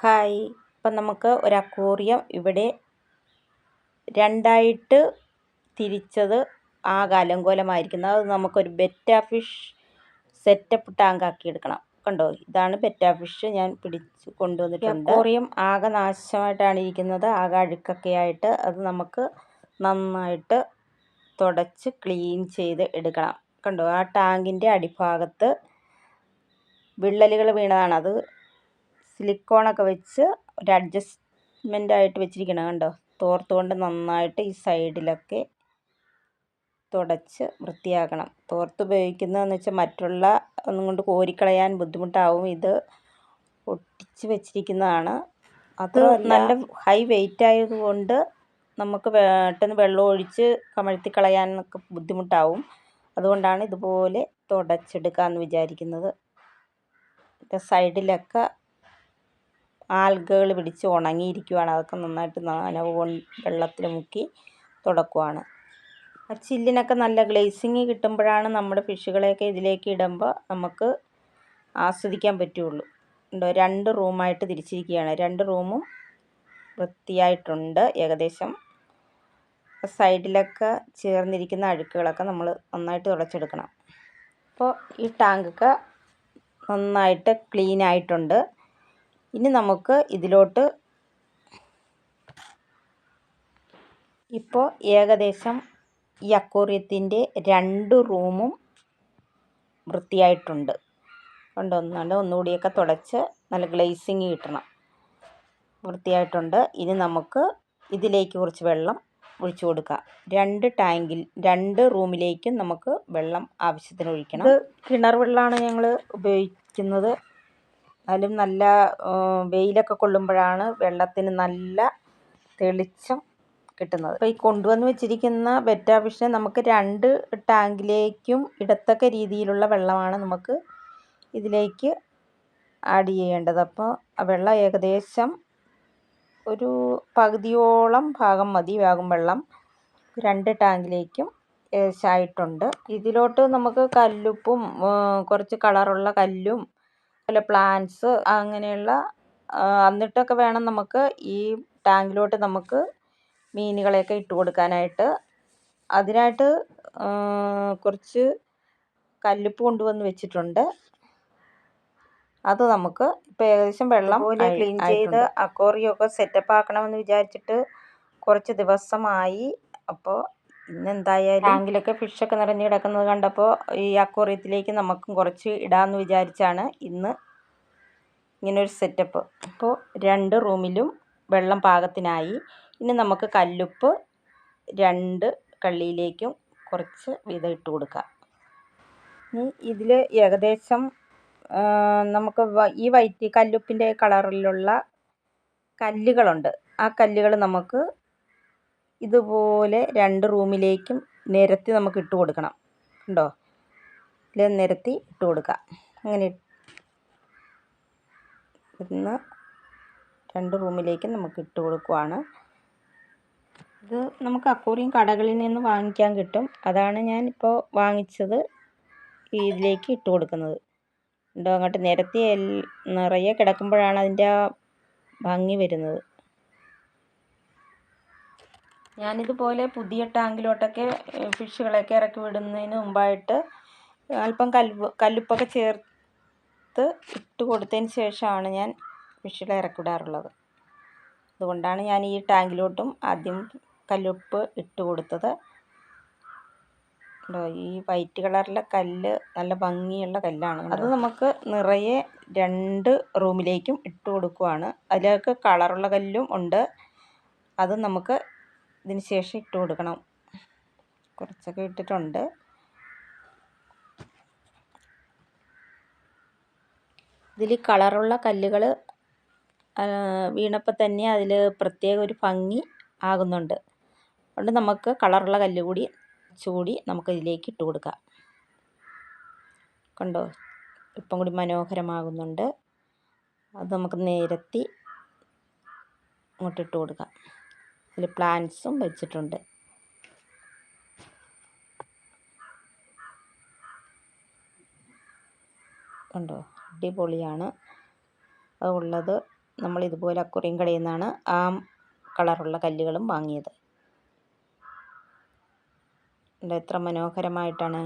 Hi, ഇപ്പം നമുക്ക് ഒരു അക്വേറിയം ഇവിടെ രണ്ടായിട്ട് തിരിച്ചത് ആകെ അലങ്കോലമായിരിക്കുന്നത്. അത് നമുക്കൊരു ബെറ്റ ഫിഷ് സെറ്റപ്പ് ടാങ്ക് ആക്കി എടുക്കണം. കണ്ടോ, ഇതാണ് ബെറ്റ ഫിഷ് ഞാൻ പിടിച്ച് കൊണ്ടുവന്നിട്ടുണ്ട്. അക്വേറിയം ആകെ നാശമായിട്ടാണ് ഇരിക്കുന്നത്, ആകെ അഴുക്കൊക്കെ ആയിട്ട്. അത് നമുക്ക് നന്നായിട്ട് തുടച്ച് ക്ലീൻ ചെയ്ത് എടുക്കണം. കണ്ടോ, ആ ടാങ്കിൻ്റെ അടിഭാഗത്ത് വിള്ളലുകൾ വീണതാണ്. അത് സിലിക്കോണൊക്കെ വെച്ച് ഒരു അഡ്ജസ്റ്റ്മെൻ്റ് ആയിട്ട് വെച്ചിരിക്കണം. കണ്ടോ, തോർത്തുകൊണ്ട് നന്നായിട്ട് ഈ സൈഡിലൊക്കെ തുടച്ച് വൃത്തിയാക്കണം. തോർത്ത് ഉപയോഗിക്കുന്നതെന്ന് വെച്ചാൽ മറ്റുള്ള ഒന്നും കൊണ്ട് കോരിക്കളയാൻ ബുദ്ധിമുട്ടാവും. ഇത് ഒട്ടിച്ച് വെച്ചിരിക്കുന്നതാണ്. അത് നല്ല ഹൈ വെയിറ്റ് ആയതുകൊണ്ട് നമുക്ക് പെട്ടെന്ന് വെള്ളം ഒഴിച്ച് കമഴ്ത്തിക്കളയാനൊക്കെ ബുദ്ധിമുട്ടാവും. അതുകൊണ്ടാണ് ഇതുപോലെ തുടച്ചെടുക്കാമെന്ന് വിചാരിക്കുന്നത്. സൈഡിലൊക്കെ ആൽഗകൾ പിടിച്ച് ഉണങ്ങിയിരിക്കുകയാണ്. അതൊക്കെ നന്നായിട്ട് നനവ് വെള്ളത്തിൽ മുക്കി തുടക്കുവാണ്. ആ ചില്ലിനൊക്കെ നല്ല ഗ്ലേസിങ് കിട്ടുമ്പോഴാണ് നമ്മുടെ ഫിഷുകളെയൊക്കെ ഇതിലേക്ക് ഇടുമ്പോൾ നമുക്ക് ആസ്വദിക്കാൻ പറ്റുള്ളൂ. ഉണ്ടോ, 2 റൂമായിട്ട് തിരിച്ചിരിക്കുകയാണ്. 2 റൂമും വൃത്തിയായിട്ടുണ്ട് ഏകദേശം. സൈഡിലൊക്കെ ചേർന്നിരിക്കുന്ന അഴുക്കുകളൊക്കെ നമ്മൾ നന്നായിട്ട് തുടച്ചെടുക്കണം. അപ്പോൾ ഈ ടാങ്കൊക്കെ നന്നായിട്ട് ക്ലീൻ ആയിട്ടുണ്ട്. ഇനി നമുക്ക് ഇതിലോട്ട് ഇപ്പോൾ ഏകദേശം ഈ അക്വേറിയത്തിൻ്റെ 2 റൂമും വൃത്തിയായിട്ടുണ്ട്. ഒന്നുകൂടിയൊക്കെ തുടച്ച് നല്ല ഗ്ലേസിങ് കിട്ടണം. വൃത്തിയായിട്ടുണ്ട്. ഇനി നമുക്ക് ഇതിലേക്ക് കുറച്ച് വെള്ളം ഒഴിച്ചു കൊടുക്കാം. 2 റൂമിലേക്കും നമുക്ക് വെള്ളം ആവശ്യത്തിന് ഒഴിക്കണം. ഇത് കിണർ വെള്ളമാണ് ഞങ്ങൾ ഉപയോഗിക്കുന്നത്. അതിലും നല്ല വെയിലൊക്കെ കൊള്ളുമ്പോഴാണ് വെള്ളത്തിന് നല്ല തെളിച്ചം കിട്ടുന്നത്. അപ്പോൾ ഈ കൊണ്ടുവന്ന് വെച്ചിരിക്കുന്ന ബെറ്റ ഫിഷിനെ നമുക്ക് 2 ടാങ്കിലേക്കും ഇടത്തക്ക രീതിയിലുള്ള വെള്ളമാണ് നമുക്ക് ഇതിലേക്ക് ആഡ് ചെയ്യേണ്ടത്. അപ്പോൾ ആ വെള്ളം ഏകദേശം ഒരു പകുതിയോളം ഭാഗം മതിയാകും വെള്ളം 2 ടാങ്കിലേക്കും ഏകദേശമായിട്ടുണ്ട്. ഇതിലോട്ട് നമുക്ക് കല്ലുപ്പും കുറച്ച് കളറുള്ള കല്ലും അതുപോലെ പ്ലാന്റ്സ് അങ്ങനെയുള്ള എന്നിട്ടൊക്കെ വേണം നമുക്ക് ഈ ടാങ്കിലോട്ട് നമുക്ക് മീനുകളെയൊക്കെ ഇട്ട് കൊടുക്കാനായിട്ട്. അതിനായിട്ട് കുറച്ച് കല്ലുപ്പ് കൊണ്ടുവന്ന് വെച്ചിട്ടുണ്ട്. അത് നമുക്ക് ഇപ്പോൾ ഏകദേശം വെള്ളം ക്ലീൻ ചെയ്ത് അക്വേറിയമൊക്കെ സെറ്റപ്പ് ആക്കണമെന്ന് വിചാരിച്ചിട്ട് കുറച്ച് ദിവസമായി. അപ്പോൾ ഇന്നെന്തായാലും ടാങ്കിലൊക്കെ ഫിഷൊക്കെ നിറഞ്ഞ് കിടക്കുന്നത് കണ്ടപ്പോൾ ഈ അക്വേറിയത്തിലേക്ക് നമുക്കും കുറച്ച് ഇടാമെന്ന് വിചാരിച്ചാണ് ഇന്ന് ഇങ്ങനൊരു സെറ്റപ്പ്. അപ്പോൾ 2 റൂമിലും വെള്ളം പാകത്തിനായി. ഇനി നമുക്ക് കല്ലുപ്പ് 2 കള്ളിയിലേക്കും കുറച്ച് വീതം ഇട്ട് കൊടുക്കാം. ഇനി ഇതിൽ ഏകദേശം നമുക്ക് ഈ വൈറ്റ് കല്ലുപ്പിൻ്റെ കളറിലുള്ള കല്ലുകളുണ്ട്. ആ കല്ലുകൾ നമുക്ക് ഇതുപോലെ 2 റൂമിലേക്കും നിരത്തി നമുക്ക് ഇട്ട് കൊടുക്കണം. ഉണ്ടോ, ഇതിൽ നിരത്തി ഇട്ട് കൊടുക്കാം. അങ്ങനെ ഇന്ന് 2 റൂമിലേക്കും നമുക്ക് ഇട്ട് കൊടുക്കുവാണ്. ഇത് നമുക്ക് അക്വേറിയം കടകളിൽ നിന്ന് വാങ്ങിക്കാൻ കിട്ടും. അതാണ് ഞാൻ ഇപ്പോൾ വാങ്ങിച്ചത്. ഇതിലേക്ക് ഇട്ട് കൊടുക്കുന്നത് ഉണ്ടോ, അങ്ങോട്ട് നിരത്തി നിറയെ കിടക്കുമ്പോഴാണ് അതിൻ്റെ ആ ഭംഗി വരുന്നത്. ഞാനിതുപോലെ പുതിയ ടാങ്കിലോട്ടൊക്കെ ഫിഷുകളെയൊക്കെ ഇറക്കി വിടുന്നതിന് മുമ്പായിട്ട് അല്പം കല്ലുപ്പൊക്കെ ചേർത്ത് ഇട്ട് കൊടുത്തതിന് ശേഷമാണ് ഞാൻ ഫിഷുകളെ ഇറക്കി വിടാറുള്ളത്. അതുകൊണ്ടാണ് ഞാൻ ഈ ടാങ്കിലോട്ടും ആദ്യം കല്ലുപ്പ് ഇട്ട് കൊടുത്തത്. ഈ വൈറ്റ് കളറിലെ കല്ല് നല്ല ഭംഗിയുള്ള കല്ലാണ്. അത് നമുക്ക് നിറയെ 2 റൂമിലേക്കും ഇട്ട് കൊടുക്കുവാണ്. അതിലേക്ക് കളറുള്ള കല്ലും ഉണ്ട്. അത് നമുക്ക് ഇതിന് ശേഷം ഇട്ട് കൊടുക്കണം. കുറച്ചൊക്കെ ഇട്ടിട്ടുണ്ട്. ഇതിൽ കളറുള്ള കല്ലുകൾ വീണപ്പോൾ തന്നെ അതിൽ പ്രത്യേക ഒരു ഭംഗി ആകുന്നുണ്ട്. അതുകൊണ്ട് നമുക്ക് കളറുള്ള കല്ല് കൂടി നമുക്ക് ഇതിലേക്ക് ഇട്ട് കൊടുക്കാം. കണ്ടോ, ഇപ്പം കൂടി മനോഹരമാകുന്നുണ്ട്. അത് നമുക്ക് നിരത്തി ഇങ്ങോട്ടിട്ട് കൊടുക്കാം. അതിൽ പ്ലാന്റ്സും വെച്ചിട്ടുണ്ട്. കണ്ടോ, അടിപൊളിയാണ് അതുള്ളത്. നമ്മൾ ഇതുപോലെ അക്വേറിയം കടയിൽ നിന്നാണ് ആ കളറുള്ള കല്ലുകളും വാങ്ങിയത്. എത്ര മനോഹരമായിട്ടാണ്.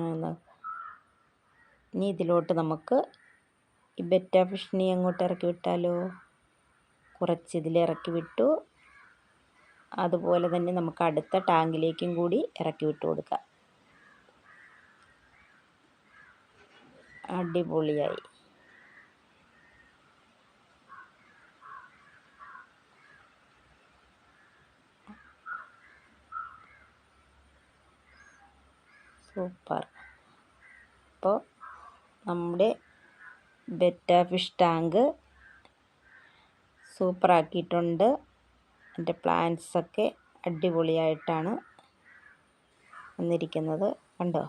ഇനി ഇതിലോട്ട് നമുക്ക് ഈ ബെറ്റ ഫിഷിനെ അങ്ങോട്ട് ഇറക്കി വിട്ടാലോ. കുറച്ച് ഇതിലിറക്കി വിട്ടു. അതുപോലെ തന്നെ നമുക്ക് അടുത്ത ടാങ്കിലേക്കും കൂടി ഇറക്കി വിട്ട് കൊടുക്കാം. അടിപൊളിയായി. സൂപ്പർ. അപ്പോൾ നമ്മുടെ ബെറ്റ ഫിഷ് ടാങ്ക് സൂപ്പറാക്കിയിട്ടുണ്ട്. എൻ്റെ പ്ലാന്റ്സൊക്കെ അടിപൊളിയായിട്ടാണ് വന്നിരിക്കുന്നത്. കണ്ടോ?